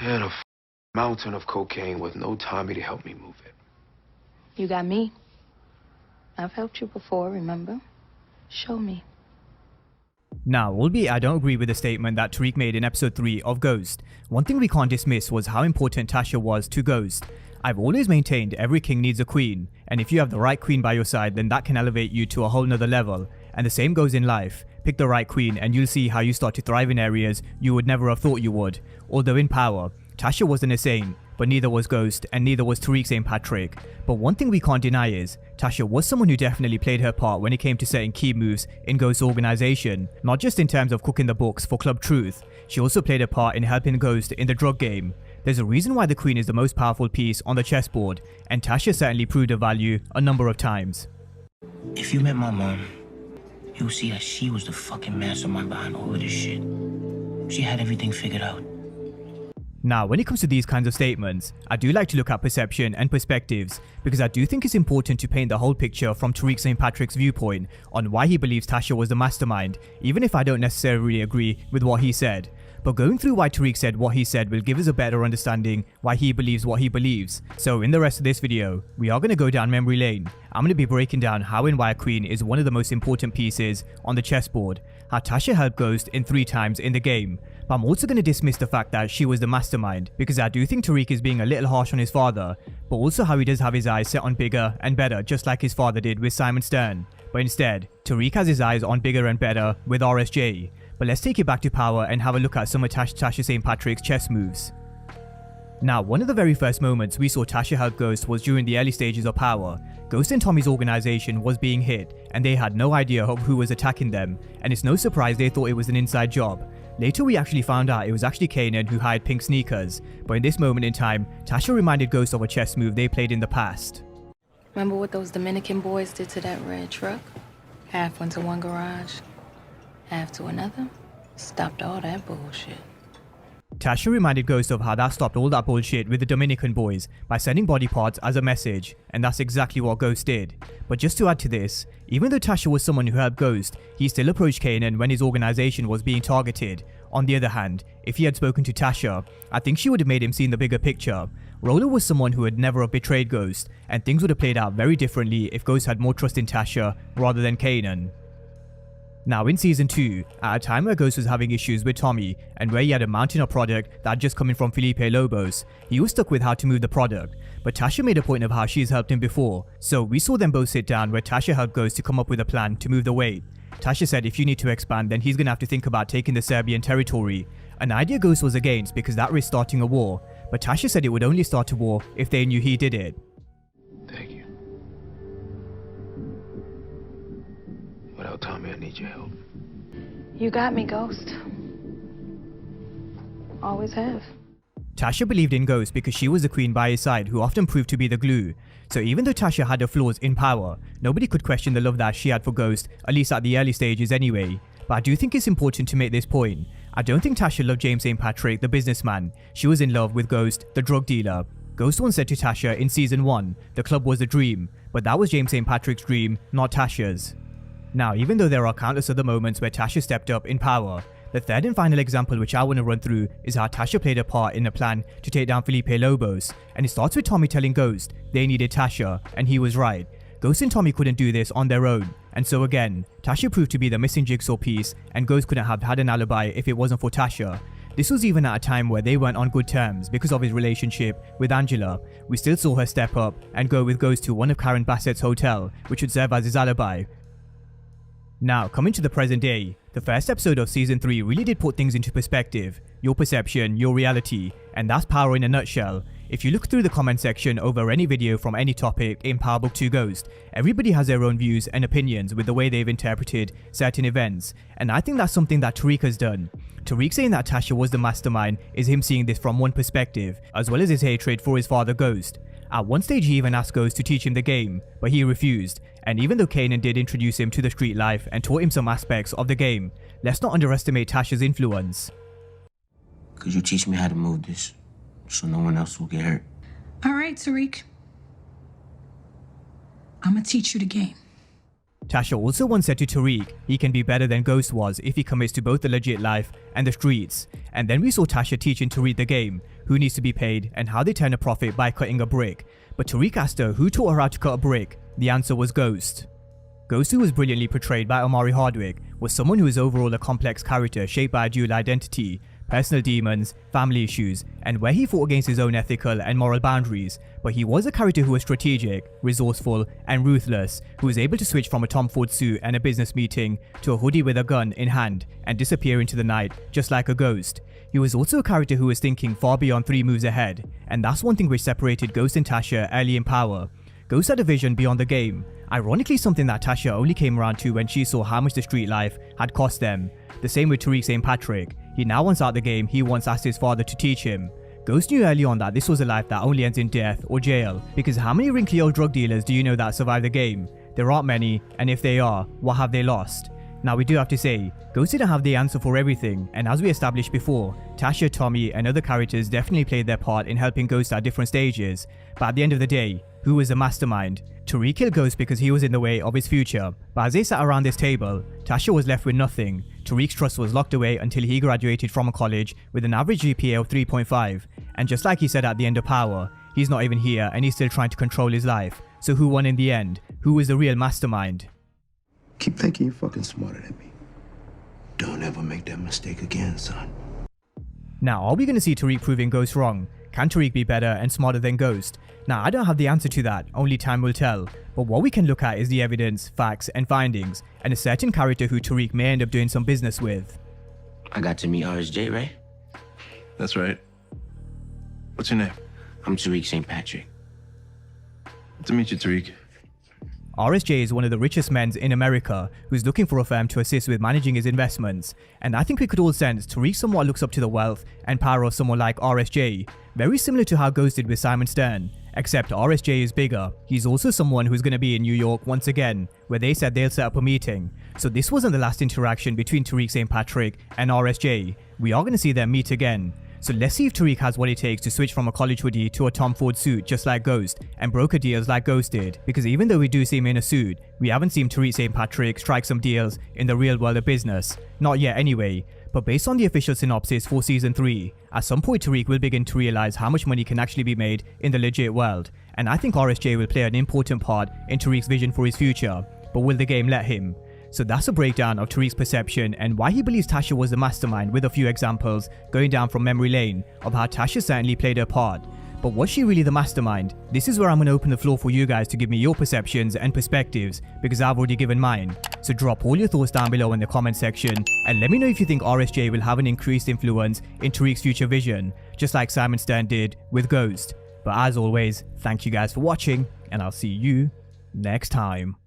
And a mountain of cocaine with no Tommy to help me move it. You got me. I've helped you before, remember? Show me. Now, albeit I don't agree with the statement that Tariq made in episode 3 of Ghost, one thing we can't dismiss was how important Tasha was to Ghost. I've always maintained every king needs a queen, and if you have the right queen by your side, then that can elevate you to a whole nother level. And the same goes in life. Pick the right queen and you'll see how you start to thrive in areas you would never have thought you would. Although in power, Tasha wasn't a saint, but neither was Ghost and neither was Tariq St. Patrick. But one thing we can't deny is, Tasha was someone who definitely played her part when it came to setting key moves in Ghost's organization. Not just in terms of cooking the books for Club Truth, she also played a part in helping Ghost in the drug game. There's a reason why the queen is the most powerful piece on the chessboard, and Tasha certainly proved her value a number of times. If you met my mom, you'll see that she was the fucking mastermind behind all of this shit. She had everything figured out. Now, when it comes to these kinds of statements, I do like to look at perception and perspectives, because I do think it's important to paint the whole picture from Tariq St. Patrick's viewpoint on why he believes Tasha was the mastermind, even if I don't necessarily agree with what he said. But going through why Tariq said what he said will give us a better understanding why he believes what he believes. So in the rest of this video, we are going to go down memory lane. I'm going to be breaking down how and why a queen is one of the most important pieces on the chessboard, how Tasha helped Ghost in 3 times in the game. But I'm also going to dismiss the fact that she was the mastermind, because I do think Tariq is being a little harsh on his father, but also how he does have his eyes set on bigger and better, just like his father did with Simon Stern. But instead, Tariq has his eyes on bigger and better with RSJ. But let's take it back to power and have a look at some of Tasha St. Patrick's chess moves. Now, one of the very first moments we saw Tasha help Ghost was during the early stages of power. Ghost and Tommy's organization was being hit, and they had no idea of who was attacking them, and it's no surprise they thought it was an inside job. Later we actually found out it was actually Kanan who hired pink sneakers, but in this moment in time, Tasha reminded Ghost of a chess move they played in the past. Remember what those Dominican boys did to that red truck? Half went to one garage, half to another. Stopped all that bullshit. Tasha reminded Ghost of how that stopped all that bullshit with the Dominican boys by sending body parts as a message, and that's exactly what Ghost did. But just to add to this, even though Tasha was someone who helped Ghost, he still approached Kanan when his organization was being targeted. On the other hand, if he had spoken to Tasha, I think she would have made him see the bigger picture. Roller was someone who would never have betrayed Ghost, and things would have played out very differently if Ghost had more trust in Tasha rather than Kanan. Now in season 2, at a time where Ghost was having issues with Tommy and where he had a mountain of product that had just come in from Felipe Lobos, he was stuck with how to move the product, but Tasha made a point of how she's helped him before, so we saw them both sit down where Tasha helped Ghost to come up with a plan to move the weight. Tasha said if you need to expand, then he's gonna have to think about taking the Serbian territory, an idea Ghost was against because that risked starting a war, but Tasha said it would only start a war if they knew he did it. Thank you. Without Tommy, I need your help. You got me, Ghost. Always have. Tasha believed in Ghost because she was the queen by his side who often proved to be the glue. So even though Tasha had her flaws in power, nobody could question the love that she had for Ghost, at least at the early stages anyway. But I do think it's important to make this point. I don't think Tasha loved James St. Patrick, the businessman. She was in love with Ghost, the drug dealer. Ghost once said to Tasha in season 1, the club was the dream, but that was James St. Patrick's dream, not Tasha's. Now, even though there are countless other moments where Tasha stepped up in power, the third and final example which I want to run through is how Tasha played a part in a plan to take down Felipe Lobos, and it starts with Tommy telling Ghost they needed Tasha, and he was right. Ghost and Tommy couldn't do this on their own, and so again, Tasha proved to be the missing jigsaw piece, and Ghost couldn't have had an alibi if it wasn't for Tasha. This was even at a time where they weren't on good terms because of his relationship with Angela. We still saw her step up and go with Ghost to one of Karen Bassett's hotel, which would serve as his alibi. Now, coming to the present day, the first episode of season 3 really did put things into perspective, your perception, your reality, and that's power in a nutshell. If you look through the comment section over any video from any topic in Power Book 2 Ghost, everybody has their own views and opinions with the way they've interpreted certain events, and I think that's something that Tariq has done. Tariq saying that Tasha was the mastermind is him seeing this from one perspective, as well as his hatred for his father Ghost. At one stage he even asked Ghost to teach him the game, but he refused, and even though Kanan did introduce him to the street life and taught him some aspects of the game, let's not underestimate Tasha's influence. Could you teach me how to move this, so no one else will get hurt? All right, Tariq. I'm gonna teach you the game. Tasha also once said to Tariq he can be better than Ghost was if he commits to both the legit life and the streets. And then we saw Tasha teaching Tariq the game, who needs to be paid and how they turn a profit by cutting a brick. But Tariq asked her who taught her how to cut a brick. The answer was Ghost. Ghost, who was brilliantly portrayed by Omari Hardwick, was someone who is overall a complex character shaped by a dual identity, personal demons, family issues, and where he fought against his own ethical and moral boundaries. But he was a character who was strategic, resourceful, and ruthless, who was able to switch from a Tom Ford suit and a business meeting to a hoodie with a gun in hand and disappear into the night just like a ghost. He was also a character who was thinking far beyond 3 moves ahead, and that's one thing which separated Ghost and Tasha early in Power. Ghost had a vision beyond the game, ironically something that Tasha only came around to when she saw how much the street life had cost them. The same with Tariq St. Patrick. He now wants out the game he once asked his father to teach him. Ghost knew early on that this was a life that only ends in death or jail, because how many wrinkly old drug dealers do you know that survive the game? There aren't many, and if they are, what have they lost? Now we do have to say, Ghost didn't have the answer for everything, and as we established before, Tasha, Tommy, and other characters definitely played their part in helping Ghost at different stages. But at the end of the day, who was the mastermind? Tariq killed Ghost because he was in the way of his future, but as they sat around this table, Tasha was left with nothing. Tariq's trust was locked away until he graduated from a college with an average GPA of 3.5, and just like he said at the end of Power, he's not even here and he's still trying to control his life. So who won in the end? Who was the real mastermind? Keep thinking you're fucking smarter than me. Don't ever make that mistake again, son. Now, are we going to see Tariq proving Ghost wrong? Can Tariq be better and smarter than Ghost? Now, I don't have the answer to that, only time will tell. But what we can look at is the evidence, facts, and findings, and a certain character who Tariq may end up doing some business with. I got to meet RSJ, right? That's right. What's your name? I'm Tariq St. Patrick. Good to meet you, Tariq. RSJ is one of the richest men in America who's looking for a firm to assist with managing his investments, and I think we could all sense Tariq somewhat looks up to the wealth and power of someone like RSJ, very similar to how Ghost did with Simon Stern, except RSJ is bigger. He's also someone who's going to be in New York once again, where they said they'll set up a meeting. So this wasn't the last interaction between Tariq St. Patrick and RSJ. We are going to see them meet again. So let's see if Tariq has what it takes to switch from a college hoodie to a Tom Ford suit just like Ghost and broker deals like Ghost did, because even though we do see him in a suit, we haven't seen Tariq St. Patrick strike some deals in the real world of business. Not yet anyway. But based on the official synopsis for Season 3, at some point Tariq will begin to realize how much money can actually be made in the legit world, and I think RSJ will play an important part in Tariq's vision for his future, but will the game let him? So that's a breakdown of Tariq's perception and why he believes Tasha was the mastermind, with a few examples going down from memory lane of how Tasha certainly played her part. But was she really the mastermind? This is where I'm going to open the floor for you guys to give me your perceptions and perspectives, because I've already given mine. So drop all your thoughts down below in the comment section and let me know if you think RSJ will have an increased influence in Tariq's future vision, just like Simon Stern did with Ghost. But as always, thank you guys for watching, and I'll see you next time.